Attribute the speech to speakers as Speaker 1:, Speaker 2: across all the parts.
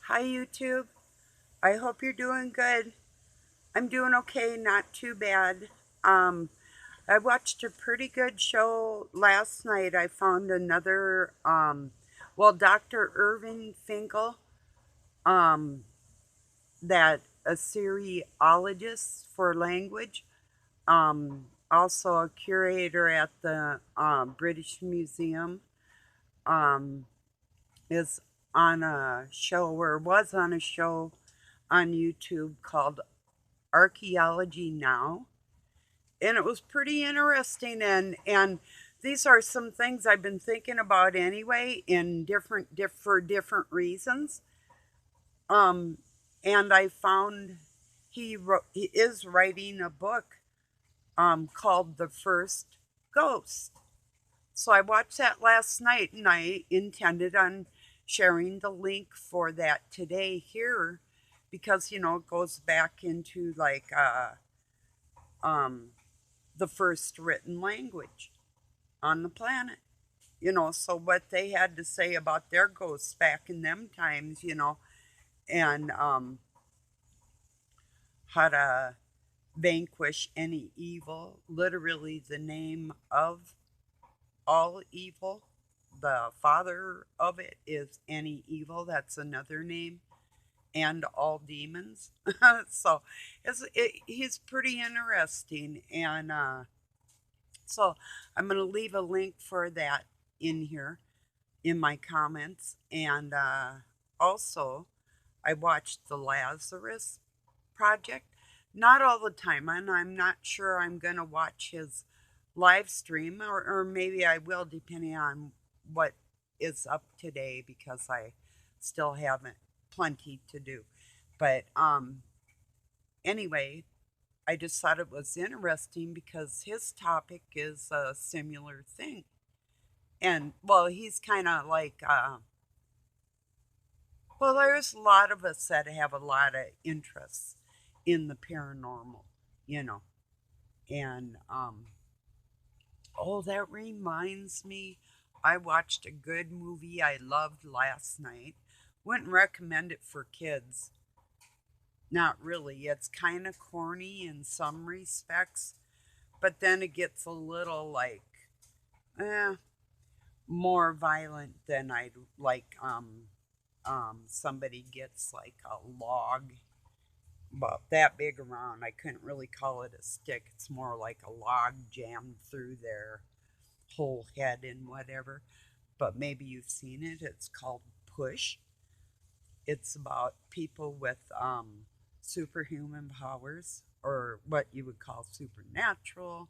Speaker 1: Hi, YouTube. I hope you're doing good. I'm doing okay, not too bad. Um, I watched a pretty good show last night. I found another, Dr. Irving Finkel, um, that a Syriologist for language, also a curator at the British Museum, um, is on a show or was on a show on YouTube called Archaeology Now, and it was pretty interesting. And these are some things I've been thinking about anyway, in for different reasons. Um, and I found he is writing a book called The First Ghost. So I watched that last night, and I intended on sharing the link for that today here, because it goes back into like um, the first written language on the planet. So what they had to say about their ghosts back in them times, and how to vanquish any evil, literally the name of all evil. The father of it is any evil. That's another name. And all demons. So he's pretty interesting. And so I'm going to leave a link for that in here in my comments. And also, I watched the Lazarus Project. Not all the time, and I'm not sure I'm going to watch his live stream, or maybe I will, depending on what is up today, because I still haven't plenty to do. But anyway, I just thought it was interesting because his topic is a similar thing. And well, he's kind of like, there's a lot of us that have a lot of interests in the paranormal, you know. And, oh, that reminds me, I watched a good movie I loved last night. Wouldn't recommend it for kids. Not really. It's kind of corny in some respects, but then it gets a little like, eh, more violent than I'd like. Somebody gets like a log about that big around. I couldn't really call it a stick. It's more like a log jammed through their whole head and whatever. But maybe you've seen it. It's called Push. It's about people with superhuman powers, or what you would call supernatural,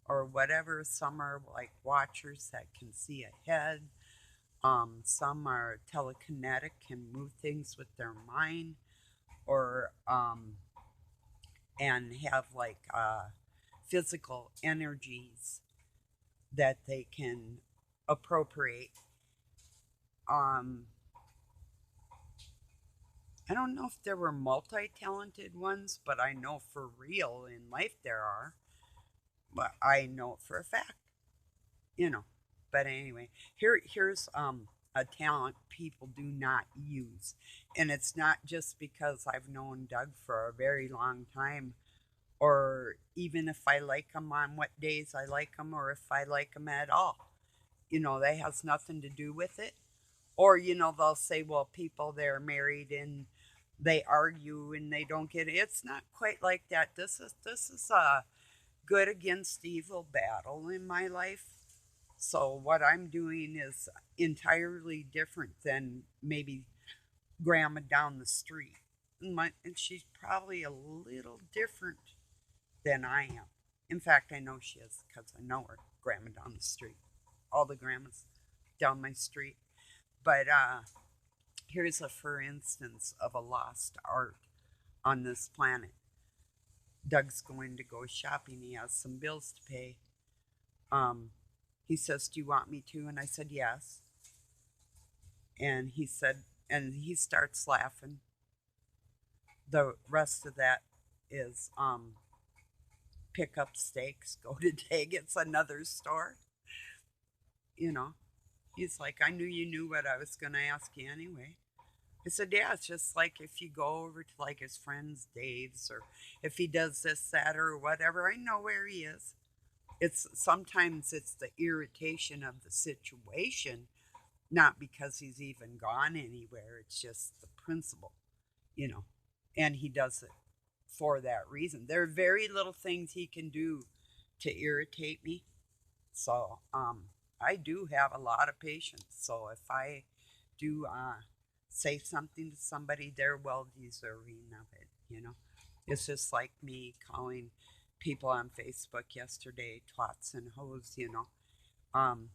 Speaker 1: or whatever. Some are like watchers that can see ahead. Some are telekinetic, can move things with their mind, or and have like physical energies that they can appropriate. Um, I don't know if there were multi talented ones, but I know for real in life there are. But I know it for a fact, you know. But anyway, here's a talent people do not use, and it's not just because I've known Doug for a very long time, or even if I like him on what days I like him, or if I like him at all. That has nothing to do with it. Or they'll say, well, people, they're married and they argue and they don't get it. It's not quite like that. This is a good against evil battle in my life. So what I'm doing is entirely different than maybe grandma down the street. And she's probably a little different than I am. In fact, I know she is, because I know her, grandma down the street. All the grandmas down my street. But here's a for instance of a lost art on this planet. Doug's going to go shopping. He has some bills to pay. Um, he says, "Do you want me to?" And I said, "Yes." And he said, and he starts laughing. The rest of that is pick up steaks, go to Daggett's, another store. You know, he's like, "I knew you knew what I was going to ask you anyway." I said, yeah, it's just like if you go over to like his friend's Dave's, or if he does this, that, or whatever, I know where he is. It's sometimes it's the irritation of the situation, not because he's even gone anywhere. It's just the principle, you know, and he does it for that reason. There are very little things he can do to irritate me. So, I do have a lot of patience. So if I do say something to somebody, they're well deserving of it, you know. It's just like me calling people on Facebook yesterday twats and hoes, you know. Um,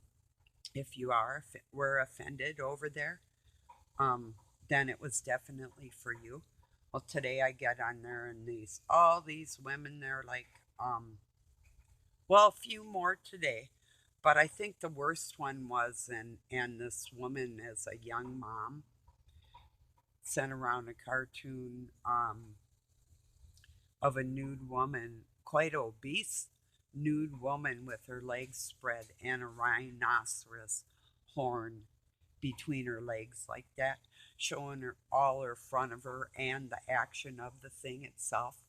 Speaker 1: if you were offended over there, um, then it was definitely for you. Well, today I get on there and all these women, they're like, well, a few more today, but I think the worst one was, and this woman is a young mom sent around a cartoon of a nude woman, quite obese nude woman with her legs spread and a rhinoceros horn between her legs like that, showing her all her front of her and the action of the thing itself.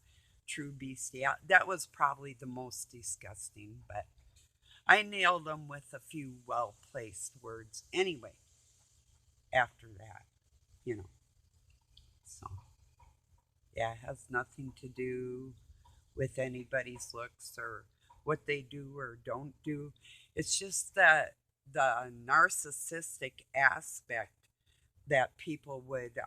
Speaker 1: True beast. Yeah, that was probably the most disgusting, but I nailed them with a few well placed words anyway after that, you know. So, yeah, it has nothing to do with anybody's looks or what they do or don't do. It's just that the narcissistic aspect that people would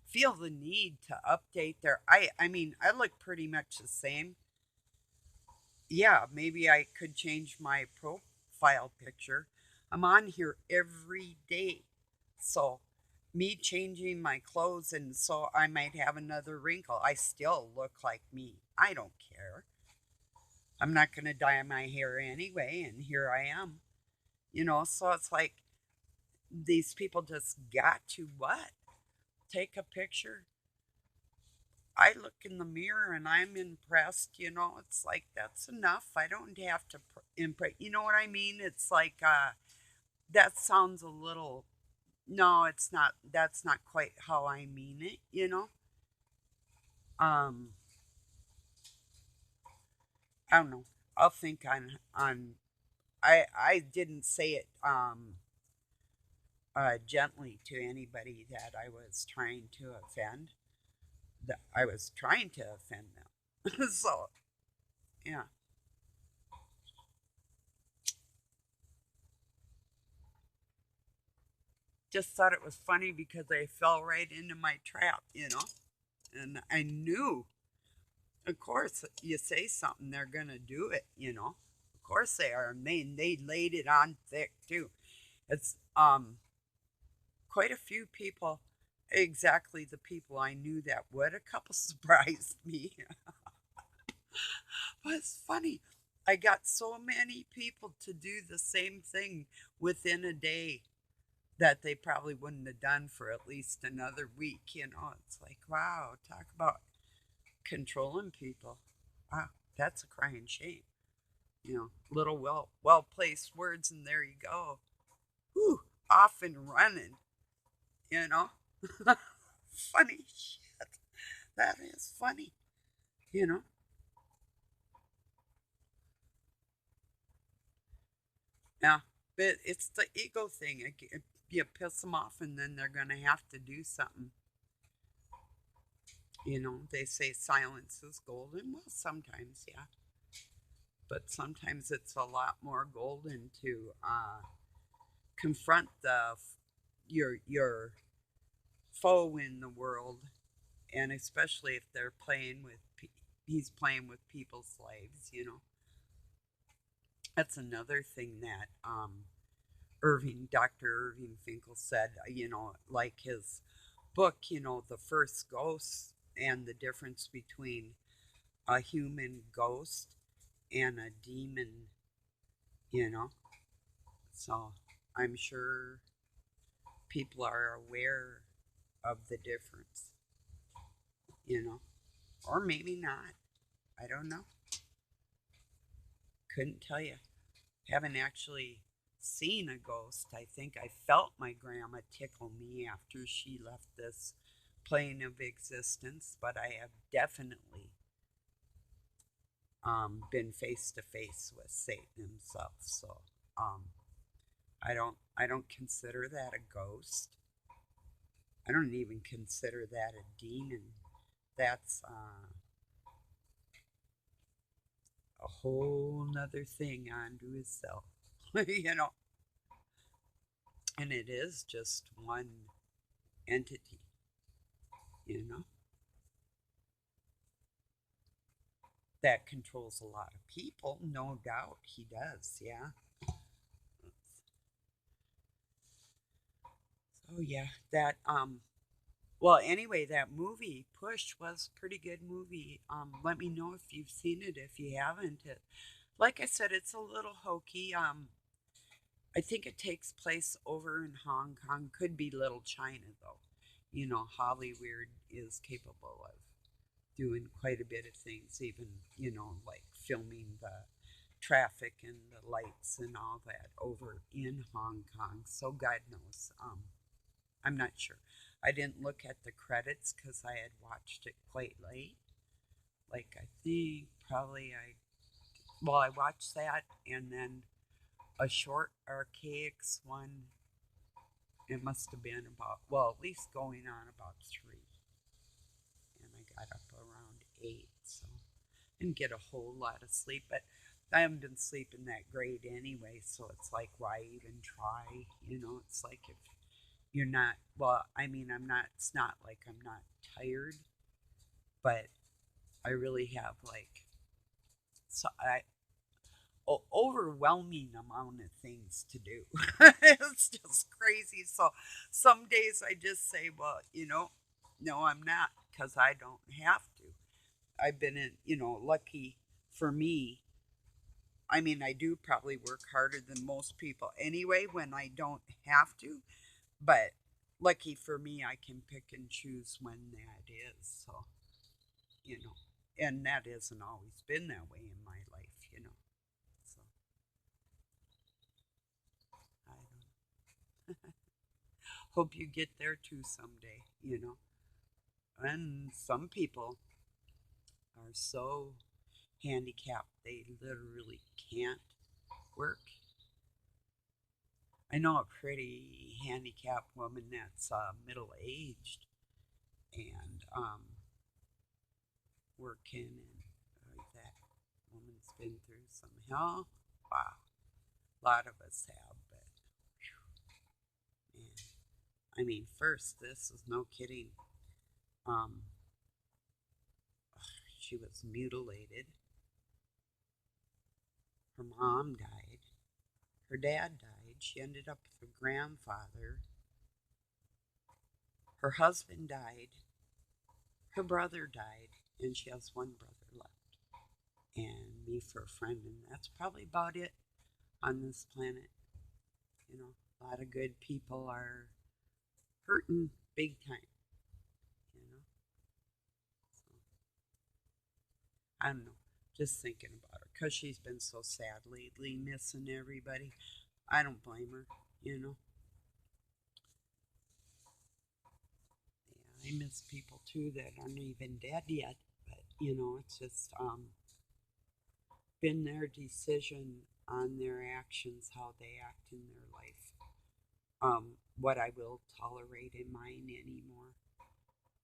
Speaker 1: feel the need to update their. I mean, I look pretty much the same. Yeah, maybe I could change my profile picture. I'm on here every day. So, me changing my clothes, and so I might have another wrinkle. I still look like me. I don't care. I'm not going to dye my hair anyway, and here I am. You know, so it's like these people just got to what? Take a picture. I look in the mirror and I'm impressed, you know. It's like that's enough. I don't have to impress. You know what I mean? It's like that sounds a little. No, it's not. That's not quite how I mean it, you know. Um, I don't know. I'll think on. I didn't say it gently to anybody that I was trying to offend. That I was trying to offend them. So yeah. Just thought it was funny because I fell right into my trap, you know? And I knew, of course, you say something, they're going to do it, you know? Of course they are. And they laid it on thick, too. It's quite a few people, exactly the people I knew that would. A couple surprised me. But it's funny. I got so many people to do the same thing within a day that they probably wouldn't have done for at least another week. You know, it's like, wow, talk about controlling people. Wow, that's a crying shame. You know, little well placed words, and there you go. Whew, off and running. You know, funny shit. That is funny. You know, yeah, but it's the ego thing. You piss them off, and then they're gonna have to do something. You know, they say silence is golden. Well, sometimes, yeah. But sometimes it's a lot more golden to confront your foe in the world, and especially if they're playing with he's playing with people's lives. You know, that's another thing that Dr. Irving Finkel said. You know, like his book. You know, the first ghost and the difference between a human ghost and a demon. You know, so I'm sure people are aware of the difference, you know, or maybe not. I don't know. Couldn't tell you. Haven't actually. seen a ghost. I think I felt my grandma tickle me after she left this plane of existence, but I have definitely been face to face with Satan himself. So um, I don't consider that a ghost. I don't even consider that a demon. That's a whole nother thing onto itself, you know. And it is just one entity, you know, that controls a lot of people. No doubt he does, yeah. So yeah, that well, anyway, that movie Push was a pretty good movie. Let me know if you've seen it. If you haven't, like I said, it's a little hokey. I think it takes place over in Hong Kong. Could be Little China though. You know, Hollywood is capable of doing quite a bit of things, even like filming the traffic and the lights and all that over in Hong Kong. So God knows. I'm not sure. I didn't look at the credits because I had watched it quite late. Like I think probably I watched that and then a short Archaics one. It must have been about, well, at least going on about 3, and I got up around 8, so didn't get a whole lot of sleep, but I haven't been sleeping that great anyway, so it's like, why even try? It's like if you're not, well, I mean, I'm not, it's not like I'm not tired, but I really have like, so overwhelming amount of things to do. It's just crazy. So some days I just say, well, no, I'm not because I don't have to. I've been lucky for me. I mean, I do probably work harder than most people anyway when I don't have to, but lucky for me, I can pick and choose when that is. So, you know, and that hasn't always been that way in my life. So, I don't hope you get there too someday. And some people are so handicapped they literally can't work. I know a pretty handicapped woman that's middle aged and working, and that woman's been through some hell. Wow, a lot of us have, but man, I mean, first, this is no kidding. Um, she was mutilated. Her mom died. Her dad died. She ended up with her grandfather. Her husband died. Her brother died. And she has one brother left. And me for a friend. And that's probably about it on this planet. A lot of good people are hurting big time. You know? So, I don't know. Just thinking about her. Because she's been so sad lately, missing everybody. I don't blame her. You know? Yeah, I miss people too that aren't even dead yet. But, it's just been their decision on their actions, how they act in their life, what I will tolerate in mine anymore.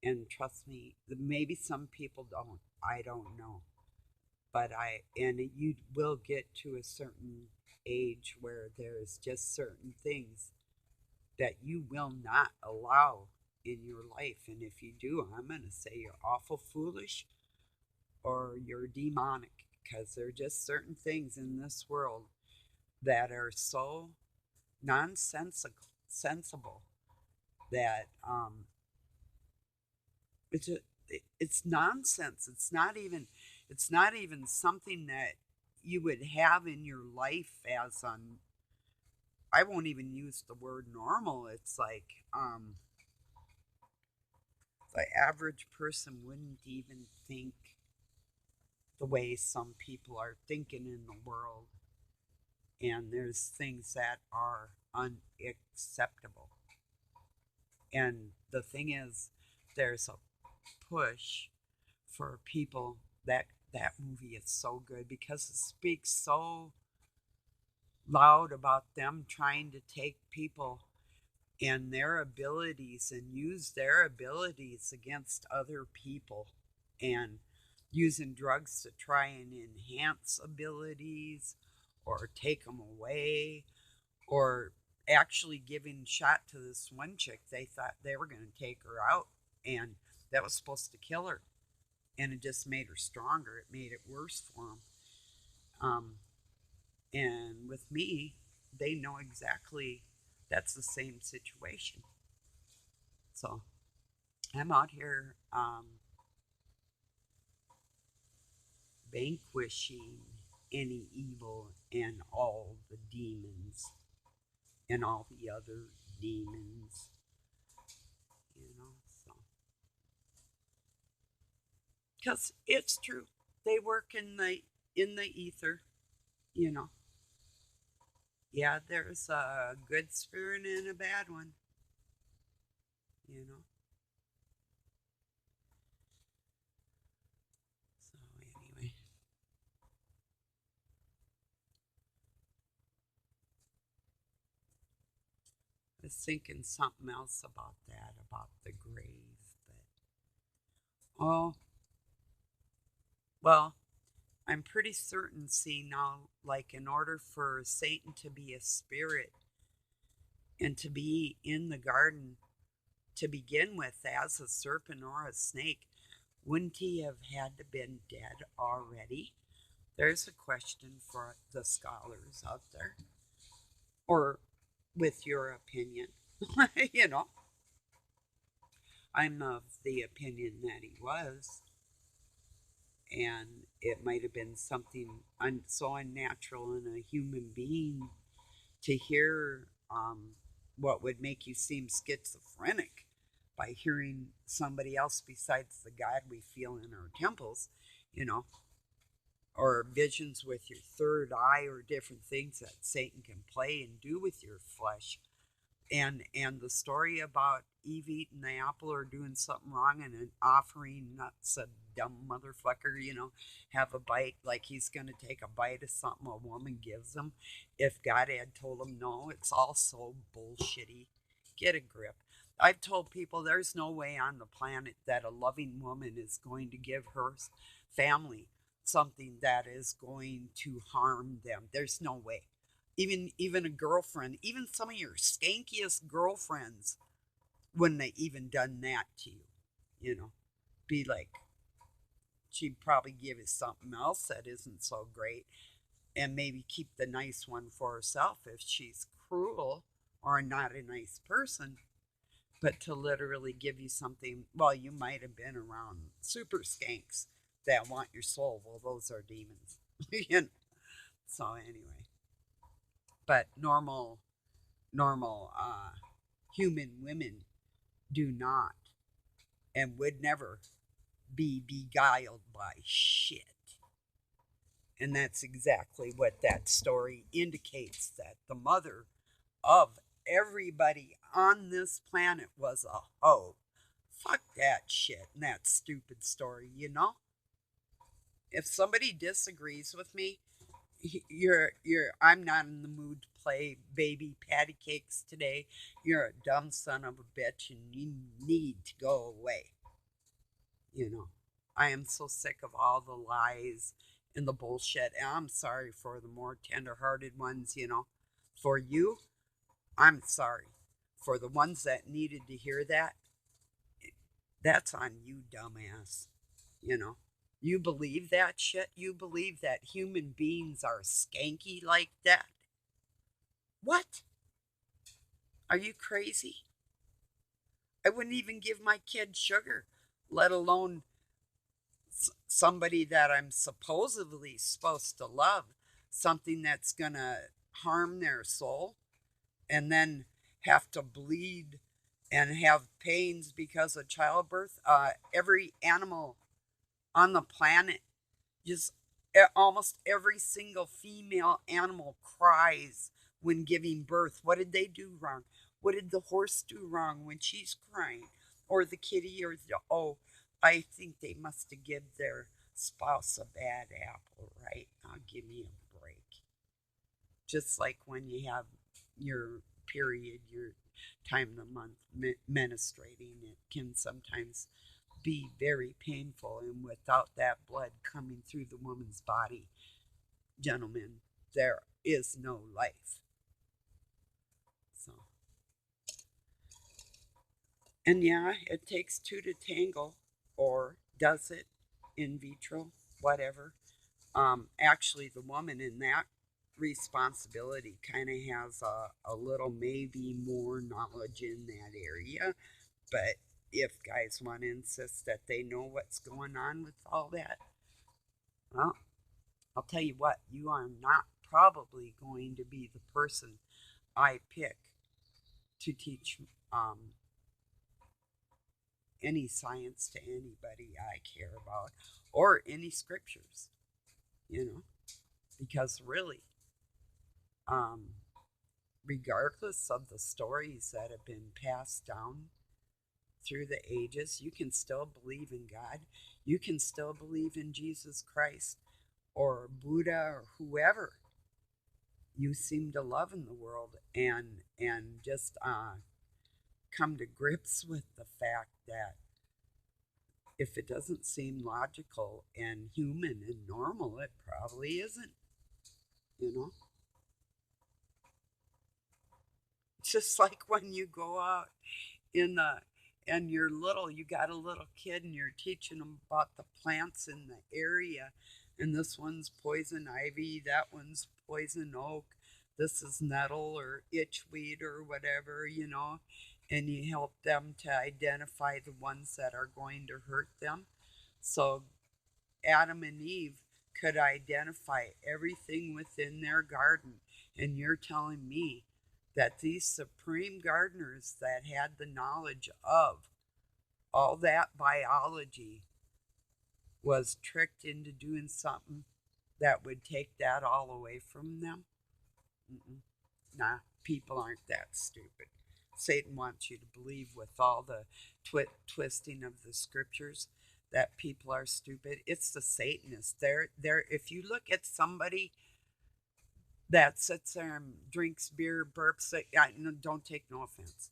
Speaker 1: And trust me, maybe some people don't. I don't know. But and you will get to a certain age where there's just certain things that you will not allow in your life. And if you do, I'm going to say you're awful foolish or you're demonic because there are just certain things in this world that are so nonsensical sensible that it's a, it's nonsense. It's not even something that you would have in your life as I won't even use the word normal. It's like the average person wouldn't even think the way some people are thinking in the world. and there's things that are unacceptable. And the thing is, there's a push for people that movie is so good because it speaks so loud about them trying to take people and their abilities and use their abilities against other people and using drugs to try and enhance abilities or take them away or actually giving shot to this one chick. They thought they were going to take her out and that was supposed to kill her, and it just made her stronger. It made it worse for them. And with me, they know exactly that's the same situation. So I'm out here vanquishing any evil and all the demons and all the other demons, you know. So because it's true, they work in the ether, you know. Yeah, there's a good spirit and a bad one, you know. So anyway, I was thinking something else about that, about the grave, but oh well, I'm pretty certain, see now, like in order for Satan to be a spirit and to be in the garden to begin with as a serpent or a snake, wouldn't he have had to been dead already? There's a question for the scholars out there, or with your opinion. You know, I'm of the opinion that he was, and it might have been something so unnatural in a human being to hear what would make you seem schizophrenic by hearing somebody else besides the God we feel in our temples, you know, or visions with your third eye or different things that Satan can play and do with your flesh. And the story about Eve eating the apple or doing something wrong and an offering nuts, a dumb motherfucker, you know, have a bite like he's going to take a bite of something a woman gives him. If God had told him no, it's all so bullshitty. Get a grip. I've told people there's no way on the planet that a loving woman is going to give her family something that is going to harm them. There's no way. Even a girlfriend, even some of your skankiest girlfriends wouldn't have even done that to you. You know, be like, she'd probably give you something else that isn't so great and maybe keep the nice one for herself if she's cruel or not a nice person. But to literally give you something, well, you might have been around super skanks that want your soul. Well, those are demons. You know? So anyway, but normal human women do not and would never be beguiled by shit. And that's exactly what that story indicates, that the mother of everybody on this planet was a hoe. Fuck that shit and that stupid story, you know? If somebody disagrees with me, you're I'm not in the mood to play baby patty cakes today. You're a dumb son of a bitch and you need to go away. You know, I am so sick of all the lies and the bullshit. And I'm sorry for the more tender-hearted ones, you know. For you, I'm sorry. For the ones that needed to hear that, that's on you, dumbass. You know. You believe that shit? You believe that human beings are skanky like that? What? Are you crazy? I wouldn't even give my kid sugar, let alone somebody that I'm supposedly supposed to love, something that's going to harm their soul and then have to bleed and have pains because of childbirth. Every animal on the planet just almost every single female animal cries when giving birth. What did they do wrong? What did the horse do wrong when she's crying? Or the kitty, or the, oh, I think they must have given their spouse a bad apple, right? Now give me a break. Just like when you have your period, your time of the month menstruating, it can sometimes be very painful, and without that blood coming through the woman's body, gentlemen, there is no life. So, and yeah, it takes two to tangle, or does it, in vitro, whatever. Actually, the woman in that responsibility kind of has a little maybe more knowledge in that area. But if guys want to insist that they know what's going on with all that, well, I'll tell you what, you are not probably going to be the person I pick to teach any science to anybody I care about, or any scriptures, you know, because really, um, regardless of the stories that have been passed down through the ages, you can still believe in God. You can still believe in Jesus Christ or Buddha or whoever you seem to love in the world, and just come to grips with the fact that if it doesn't seem logical and human and normal, it probably isn't. You know, it's just like when you go out in the and you're little, you got a little kid and you're teaching them about the plants in the area, and this one's poison ivy, that one's poison oak, this is nettle or itchweed or whatever, and you help them to identify the ones that are going to hurt them. So Adam and Eve could identify everything within their garden. And you're telling me that these supreme gardeners that had the knowledge of all that biology was tricked into doing something that would take that all away from them? Mm-mm. Nah, people aren't that stupid. Satan wants you to believe with all the twisting of the scriptures that people are stupid. It's the Satanists. They're if you look at somebody that sits there and drinks beer, burps, no, don't take no offense,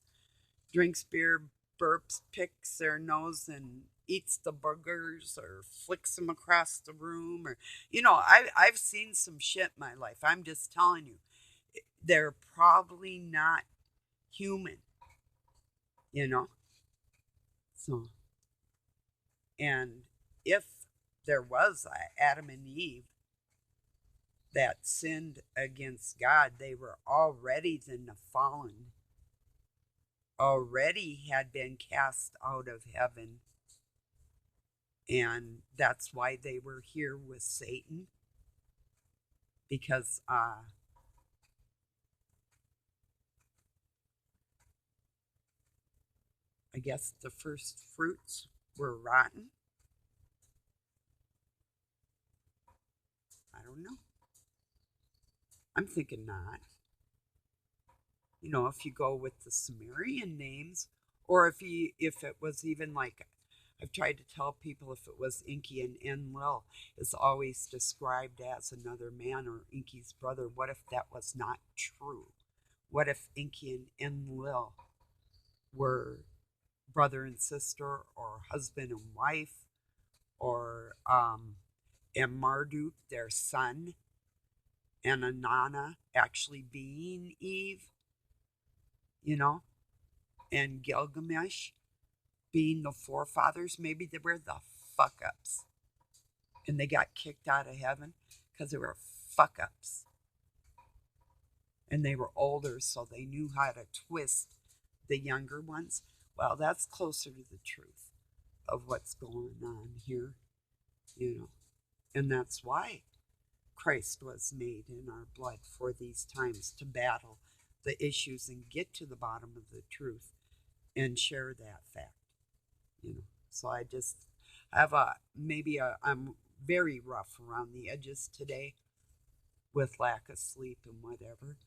Speaker 1: drinks beer, burps, picks their nose and eats the burgers or flicks them across the room, or I've seen some shit in my life. I'm just telling you, they're probably not human, you know? So, and if there was Adam and Eve that sinned against God, they were already the fallen, already had been cast out of heaven. And that's why they were here with Satan, because I guess the first fruits were rotten. I don't know. I'm thinking not. If you go with the Sumerian names, or if it was even like, I've tried to tell people, if it was Enki and Enlil is always described as another man or Enki's brother, what if that was not true? What if Enki and Enlil were brother and sister, or husband and wife, or and Marduk, their son, and Inanna actually being Eve, and Gilgamesh being the forefathers? Maybe they were the fuck ups and they got kicked out of heaven because they were fuck ups. And they were older, so they knew how to twist the younger ones. Well, that's closer to the truth of what's going on here, And that's why Christ was made in our blood for these times, to battle the issues and get to the bottom of the truth and share that fact. So I just have I'm very rough around the edges today with lack of sleep and whatever,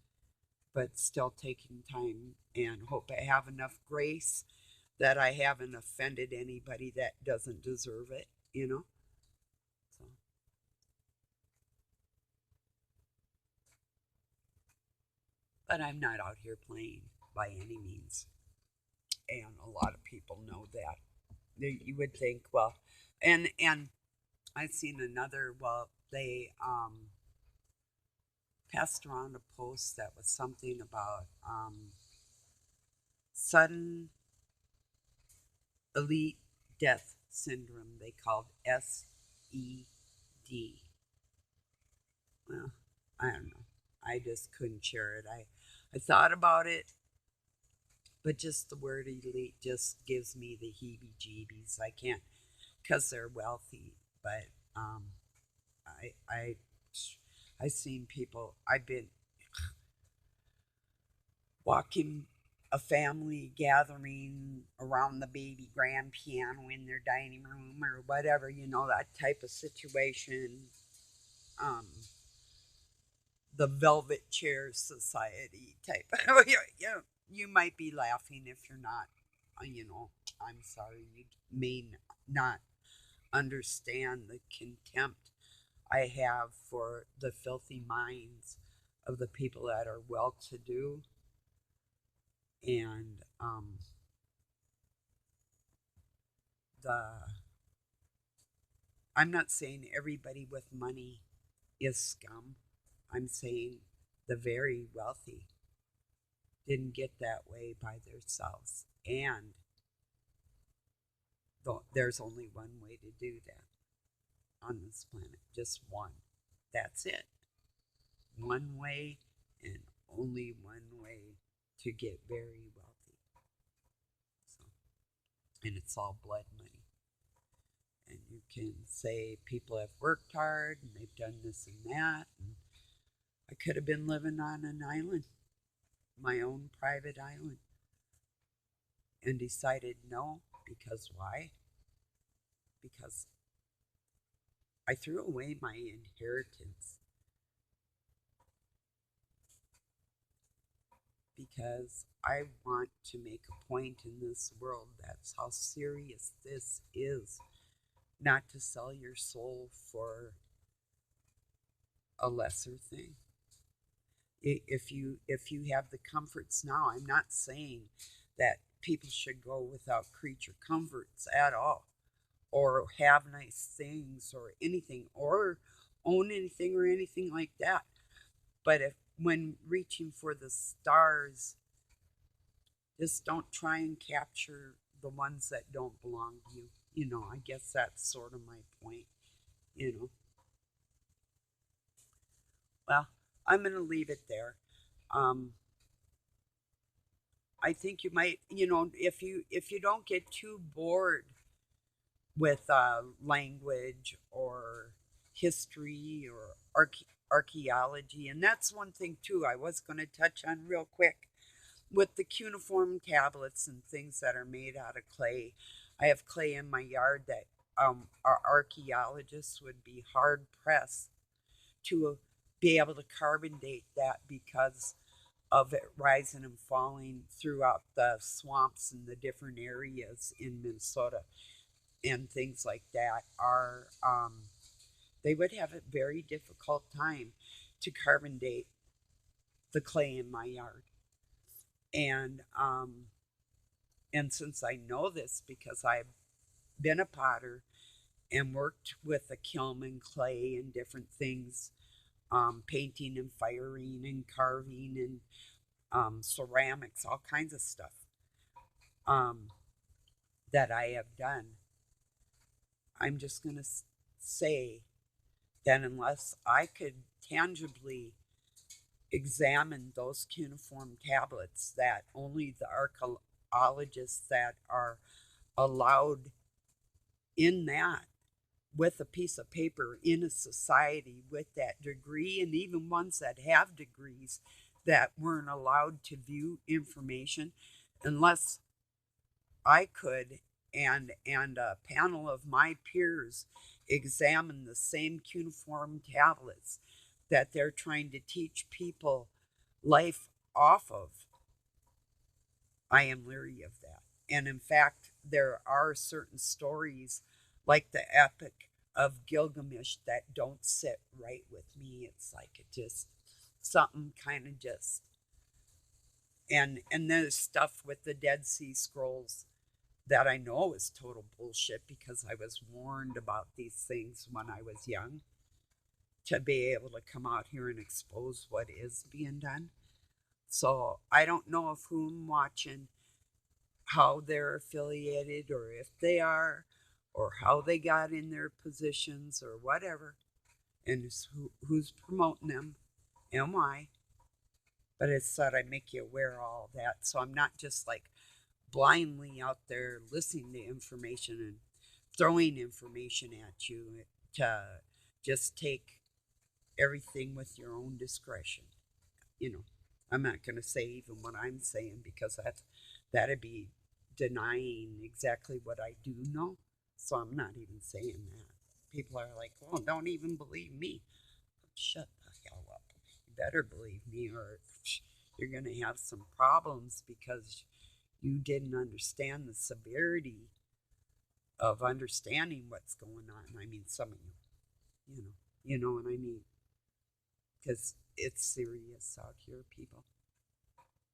Speaker 1: but still taking time and hope I have enough grace that I haven't offended anybody that doesn't deserve it, you know? So, but I'm not out here playing by any means. And a lot of people know that. You would think, well, and I've seen another, well, they passed around a post that was something about sudden elite death syndrome, they called SED. Well, I don't know. I just couldn't share it. I thought about it, but just the word elite just gives me the heebie jeebies. I can't, because they're wealthy, but um, I, I, I've seen people, I've been walking a family gathering around the baby grand piano in their dining room or whatever, that type of situation. Um, the Velvet Chair Society type. You might be laughing if you're not. I'm sorry. You may not understand the contempt I have for the filthy minds of the people that are well to do. And the I'm not saying everybody with money is scum. I'm saying the very wealthy didn't get that way by themselves. And there's only one way to do that on this planet, just one. That's it. One way and only one way to get very wealthy. So, and it's all blood money. And you can say people have worked hard and they've done this and that. And I could have been living on an island, my own private island, and decided no, because why? Because I threw away my inheritance because I want to make a point in this world. That's how serious this is. Not to sell your soul for a lesser thing. If you have the comforts now, I'm not saying that people should go without creature comforts at all, or have nice things or anything, or own anything or anything like that. But if when reaching for the stars, just don't try and capture the ones that don't belong to you. I guess that's sort of my point. You know. Well, I'm going to leave it there. Um, I think you might, if you don't get too bored with language or history or archaeology, and that's one thing too. I was going to touch on real quick with the cuneiform tablets and things that are made out of clay. I have clay in my yard that our archaeologists would be hard pressed to be able to carbon date that because of it rising and falling throughout the swamps and the different areas in Minnesota and things like that are they would have a very difficult time to carbon date the clay in my yard. And and since I know this because I've been a potter and worked with the kiln and clay and different things, painting and firing and carving and ceramics, all kinds of stuff um, that I have done, I'm just going to say that unless I could tangibly examine those cuneiform tablets, that only the archaeologists that are allowed in that with a piece of paper in a society with that degree, and even ones that have degrees that weren't allowed to view information unless I could and a panel of my peers examine the same cuneiform tablets that they're trying to teach people life off of, I am leery of that. And in fact, there are certain stories like the Epic of Gilgamesh that don't sit right with me. It's like it just, something kind of just, and there's stuff with the Dead Sea Scrolls that I know is total bullshit because I was warned about these things when I was young, to be able to come out here and expose what is being done. So I don't know of whom watching, how they're affiliated, or if they are, or how they got in their positions, or whatever, and who's promoting them and why. But it's that I make you aware of all that, so I'm not just like blindly out there listening to information and throwing information at you, to just take everything with your own discretion. You know, I'm not going to say even what I'm saying because that'd be denying exactly what I do know. So I'm not even saying that. People are like, "Oh, don't even believe me." Shut the hell up. You better believe me, or you're going to have some problems because you didn't understand the severity of understanding what's going on. I mean, some of you know what I mean? Because it's serious out here, people,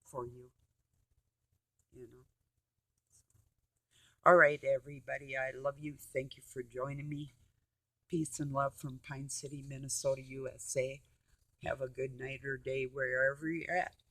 Speaker 1: for you, you know. All right, everybody, I love you. Thank you for joining me. Peace and love from Pine City, Minnesota, USA. Have a good night or day wherever you're at.